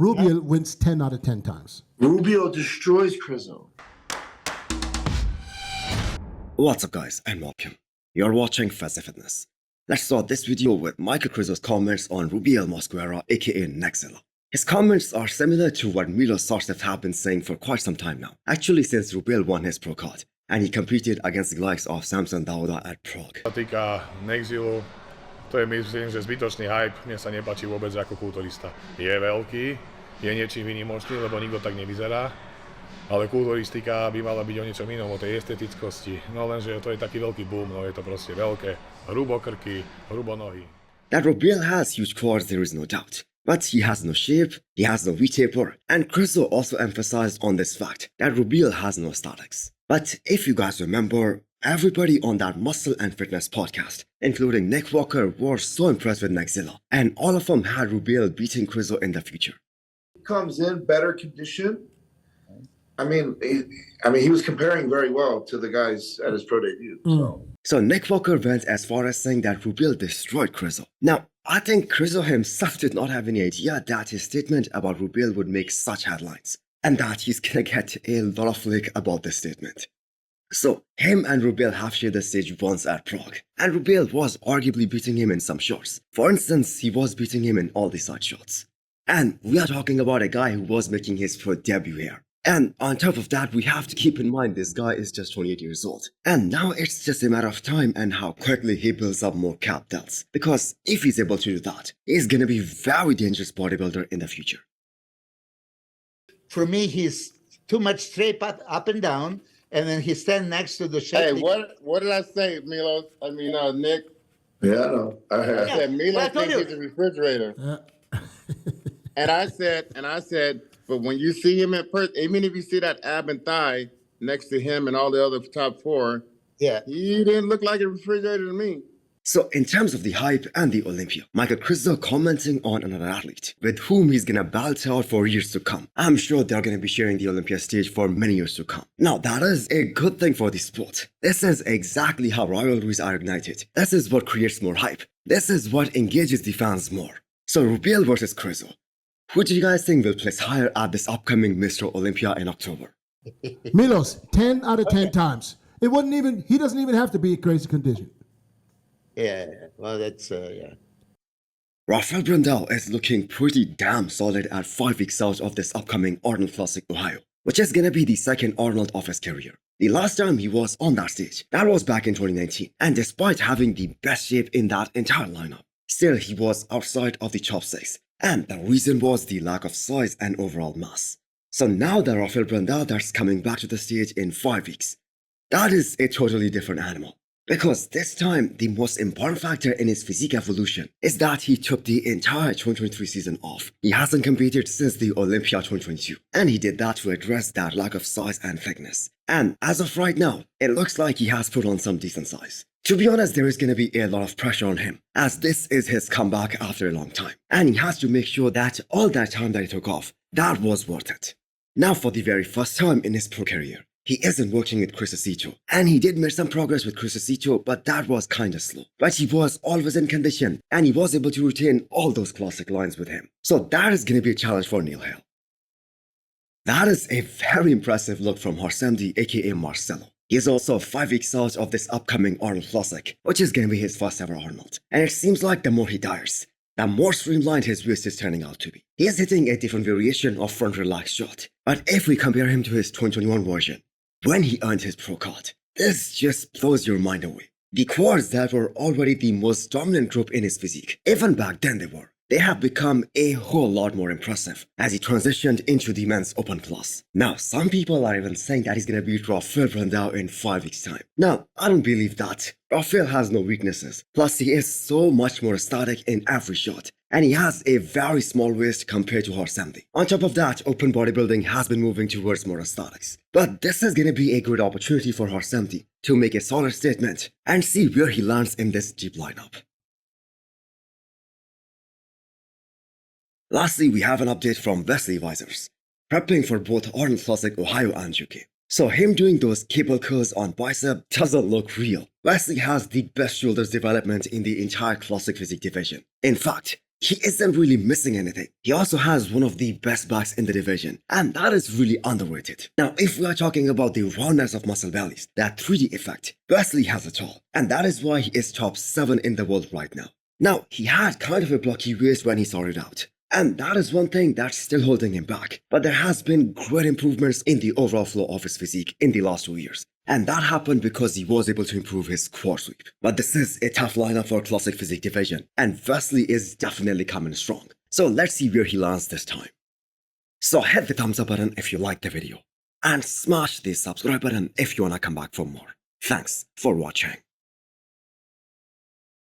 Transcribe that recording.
Rubiel wins 10 out of 10 times. Rubiel destroys Krizo. What's up guys, I'm welcome. You're watching Fazi Fitness. Let's start this video with Michal Krizo's comments on Rubiel Mosquera aka Neckzilla. His comments are similar to what Milos have been saying for quite some time now. Actually since Rubiel won his pro card and he competed against the likes of Samson Dauda at Prague. Čo sa týka Neckzillu, to je myslím, že zbytočný hype, mne sa nepáči vôbec ako kulturista. Je veľký, je niečím výnimočný, lebo nikto tak nevyzerá, ale kulturistika by mala byť o niečom inom, o tej estetickosti. No lenže to je taký veľký boom, no je to proste veľké, hrubokrky, hrubonohy. That Rubiel has huge quads, there is no doubt. But he has no shape, he has no V-taper, and Krizo also emphasized on this fact that Rubiel has no statics. But if you guys remember, everybody on that muscle and fitness podcast, including Nick Walker, were so impressed with Neckzilla, and all of them had Rubiel beating Krizo in the future. He comes in better condition. I mean, he was comparing very well to the guys at his pro debut. So Nick Walker went as far as saying that Rubiel destroyed Krizo. Now, I think Krizo himself did not have any idea that his statement about Rubiel would make such headlines, and that he's gonna get a lot of flack about this statement. So, him and Rubiel have shared the stage once at Prague, and Rubiel was arguably beating him in some shots. For instance, he was beating him in all the side shots. And we are talking about a guy who was making his pro debut here. And on top of that, we have to keep in mind this guy is just 28 years old. And now it's just a matter of time and how quickly he builds up more cap delts. Because if he's able to do that, he's gonna be a very dangerous bodybuilder in the future. For me, he's too much straight up and down, and then he stand next to the shape. Hey, what did I say, Milos? Nick? Yeah, I know. I said Milos thinks he's a refrigerator. and I said, but when you see him at person, even if you see that ab and thigh next to him and all the other top four, yeah, he didn't look like a refrigerator to me. So in terms of the hype and the Olympia, Michal Krizo commenting on another athlete with whom he's gonna battle out for years to come. I'm sure they're gonna be sharing the Olympia stage for many years to come. Now that is a good thing for the sport. This is exactly how rivalries are ignited. This is what creates more hype. This is what engages the fans more. So Rubiel versus Krizo. Who do you guys think will place higher at this upcoming Mr. Olympia in October? Milos, 10 out of 10 times. He doesn't even have to be in crazy condition. Yeah, well, that's, yeah. Rafael Brandao is looking pretty damn solid at 5 weeks out of this upcoming Arnold Classic Ohio, which is gonna be the second Arnold of his career. The last time he was on that stage, that was back in 2019, and despite having the best shape in that entire lineup, still he was outside of the chopsticks, and the reason was the lack of size and overall mass. So now that Rafael Brandao that's coming back to the stage in 5 weeks, that is a totally different animal. Because this time, the most important factor in his physique evolution is that he took the entire 2023 season off. He hasn't competed since the Olympia 2022, and he did that to address that lack of size and thickness. And as of right now, it looks like he has put on some decent size. To be honest, there is going to be a lot of pressure on him, as this is his comeback after a long time. And he has to make sure that all that time that he took off, that was worth it. Now for the very first time in his pro career, he isn't working with Krizo, and he did make some progress with Krizo, but that was kinda slow. But he was always in condition, and he was able to retain all those classic lines with him. So that is gonna be a challenge for Neil Hill. That is a very impressive look from Harsamdi aka Marcelo. He is also 5 weeks out of this upcoming Arnold Classic, which is gonna be his first ever Arnold. And it seems like the more he tires, the more streamlined his waist is turning out to be. He is hitting a different variation of front relaxed shot. But if we compare him to his 2021 version, when he earned his pro card, this just blows your mind away. The quads that were already the most dominant group in his physique, even back then they have become a whole lot more impressive as he transitioned into the men's open class. Now, some people are even saying that he's gonna beat Rafael Brandao in 5 weeks' time. Now, I don't believe that. Rafael has no weaknesses, plus he is so much more static in every shot, and he has a very small waist compared to Harsamdi. On top of that, open bodybuilding has been moving towards more aesthetics. But this is gonna be a good opportunity for Harsamdi to make a solid statement and see where he lands in this deep lineup. Lastly, we have an update from Wesley Visors, prepping for both Arnold Classic Ohio and UK. So him doing those cable curls on bicep doesn't look real. Wesley has the best shoulders development in the entire classic physique division. In fact, he isn't really missing anything. He also has one of the best backs in the division, and that is really underrated. Now, if we are talking about the roundness of muscle bellies, that 3D effect, Wesley has it all, and that is why he is top 7 in the world right now. Now, he had kind of a blocky waist when he started out, and that is one thing that's still holding him back. But there has been great improvements in the overall flow of his physique in the last 2 years. And that happened because he was able to improve his quad sweep. But this is a tough lineup for classic physique division, and Wesley is definitely coming strong. So let's see where he lands this time. So hit the thumbs up button if you liked the video, and smash the subscribe button if you wanna come back for more. Thanks for watching.